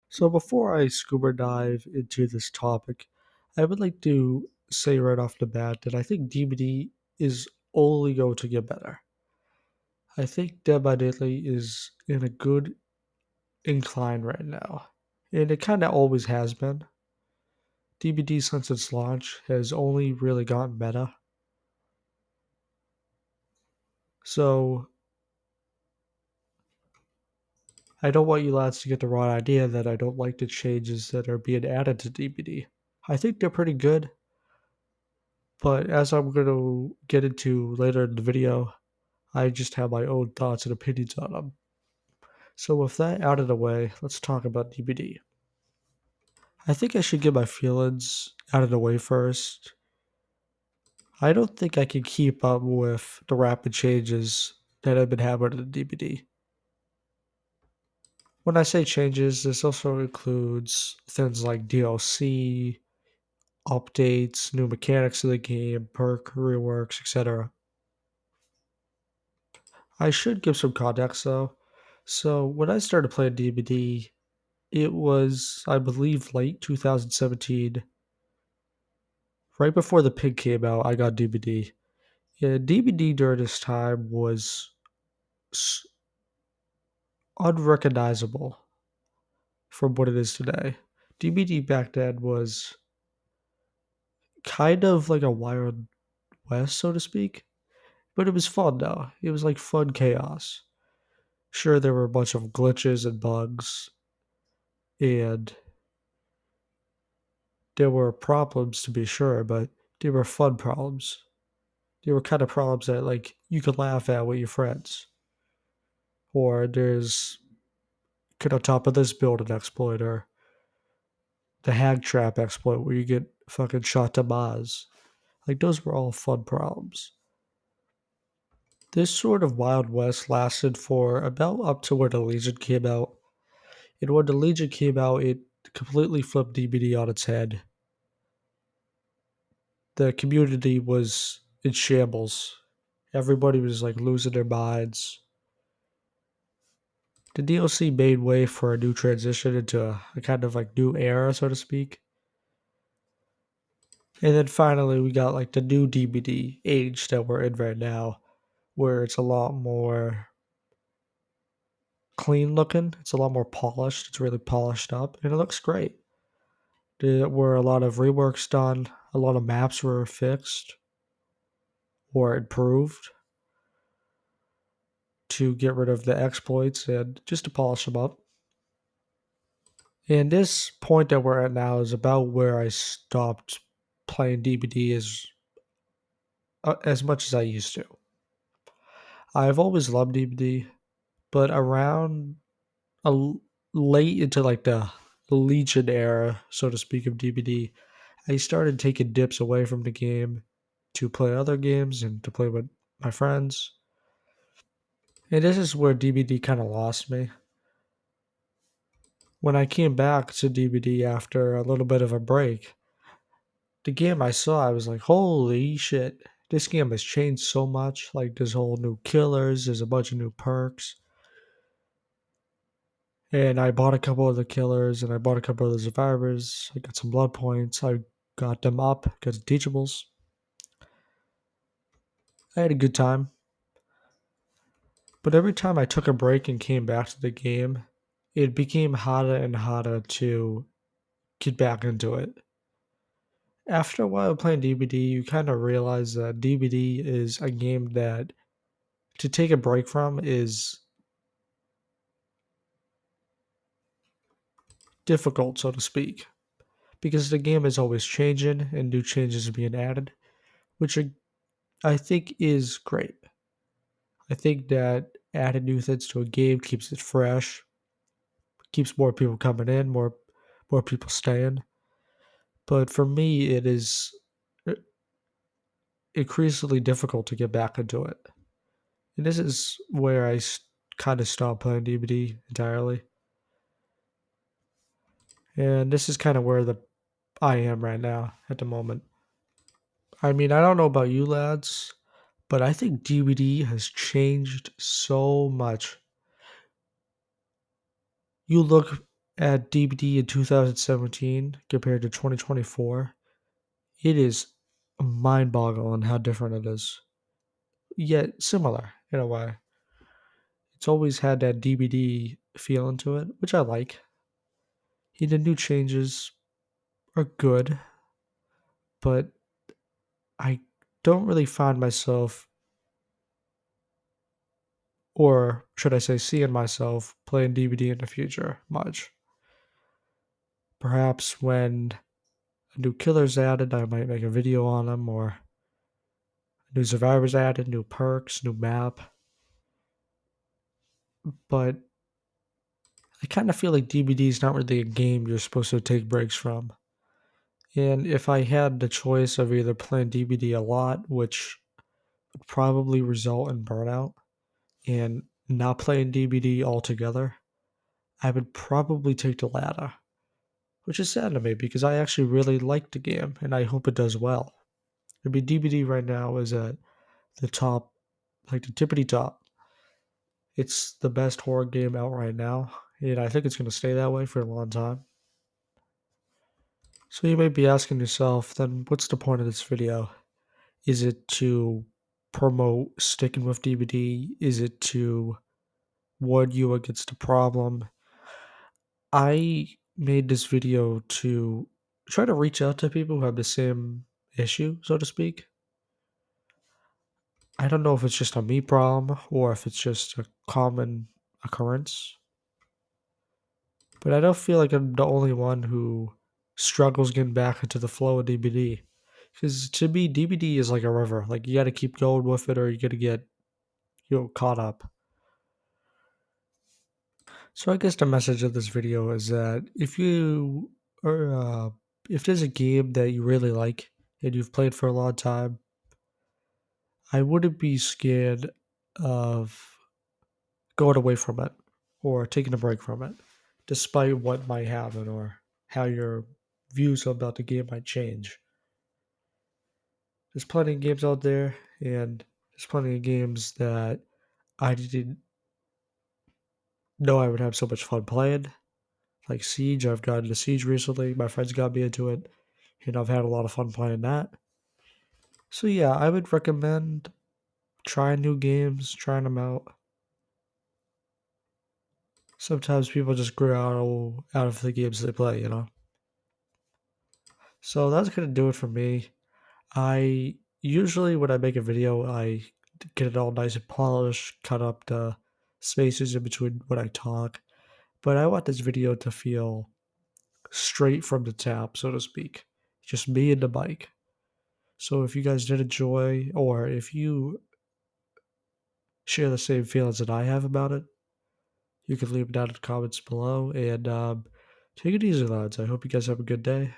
So before I scuba dive into this topic, I would like to say right off the bat that I think DBD is only going to get better. I think Dead by Daylight is in a good incline right now, and it kind of always has been. DBD since its launch has only really gotten better. So I don't want you lads to get the wrong idea that I don't like the changes that are being added to DBD. I think they're pretty good, but as I'm going to get into later in the video, I just have my own thoughts and opinions on them. So, with that out of the way, let's talk about DBD. I think I should get my feelings out of the way first. I don't think I can keep up with the rapid changes that have been happening in DBD. When I say changes, this also includes things like DLC, updates, new mechanics of the game, perk reworks, etc. I should give some context though. So, when I started playing DBD, it was, I believe, late 2017. Right before the pig came out, I got DBD. Yeah, DBD during this time was s- unrecognizable from what it is today. DBD back then was kind of like a Wild West, so to speak, but it was fun though. It was like fun chaos. Sure, there were a bunch of glitches and bugs, and there were problems to be sure, but they were fun problems. They were kind of problems that like you could laugh at with your friends. Or there's could on top of this build an exploit or the hag trap exploit where you get fucking shot to Maz. Like those were all fun problems. This sort of Wild West lasted for about up to where the Legion came out. And when the Legion came out, it completely flipped DBD on its head. The community was in shambles. Everybody was like losing their minds. The DLC made way for a new transition into a kind of like new era, so to speak. And then finally, we got like the new DBD age that we're in right now, where it's a lot more clean looking. It's a lot more polished. It's really polished up, and it looks great. There were a lot of reworks done. A lot of maps were fixed or improved to get rid of the exploits and just to polish them up. And this point that we're at now is about where I stopped playing DBD as much as I used to. I've always loved DBD, but around late into like the Legion era, so to speak, of DBD, I started taking dips away from the game to play other games and to play with my friends. And this is where DBD kind of lost me. When I came back to DBD after a little bit of a break, the game I saw, I was like, holy shit, this game has changed so much. Like, there's whole new killers, there's a bunch of new perks. And I bought a couple of the killers and I bought a couple of the survivors. I got some blood points. I got them up, got the teachables. I had a good time. But every time I took a break and came back to the game, it became harder and harder to get back into it. After a while playing DBD, you kind of realize that DBD is a game that to take a break from is difficult, so to speak, because the game is always changing and new changes are being added, which I think is great. I think that adding new things to a game keeps it fresh, keeps more people coming in, more people staying. But for me, it is increasingly difficult to get back into it. And this is where kind of stopped playing DBD entirely. And this is kind of where the I am right now at the moment. I mean, I don't know about you lads, but I think DBD has changed so much. You look at DBD in 2017 compared to 2024, it is mind-boggling how different it is, yet similar in a way. It's always had that DBD feel into it, which I like. The new changes are good, but I don't really find myself, or should I say, seeing myself playing DBD in the future much. Perhaps when a new killer's added, I might make a video on them, or new survivors added, new perks, new map. But I kind of feel like DBD is not really a game you're supposed to take breaks from. And if I had the choice of either playing DBD a lot, which would probably result in burnout, and not playing DBD altogether, I would probably take the latter, which is sad to me because I actually really like the game and I hope it does well. I mean, DBD right now is at the top, like the tippity top. It's the best horror game out right now, and I think it's going to stay that way for a long time. So you may be asking yourself, then what's the point of this video? Is it to promote sticking with DBD? Is it to warn you against the problem? I made this video to try to reach out to people who have the same issue, so to speak. I don't know if it's just a me problem or if it's just a common occurrence, but I don't feel like I'm the only one who struggles getting back into the flow of DBD. Because to me, DBD is like a river. Like you got to keep going with it, or you got to get caught up. So I guess the message of this video is that if there's a game that you really like and you've played for a long time, I wouldn't be scared of going away from it or taking a break from it, despite what might happen or how your views about the game might change. There's plenty of games out there, and there's plenty of games that I didn't know I would have so much fun playing. Like Siege, I've gotten into Siege recently. My friends got me into it, and I've had a lot of fun playing that. So yeah, I would recommend trying new games, trying them out. Sometimes people just grow out of the games they play, you know? So that's gonna do it for me. I usually, when I make a video, I get it all nice and polished, cut up the spaces in between when I talk. But I want this video to feel straight from the tap, so to speak. Just me and the mic. So if you guys did enjoy, or if you share the same feelings that I have about it, you can leave it down in the comments below. And take it easy, lads. I hope you guys have a good day.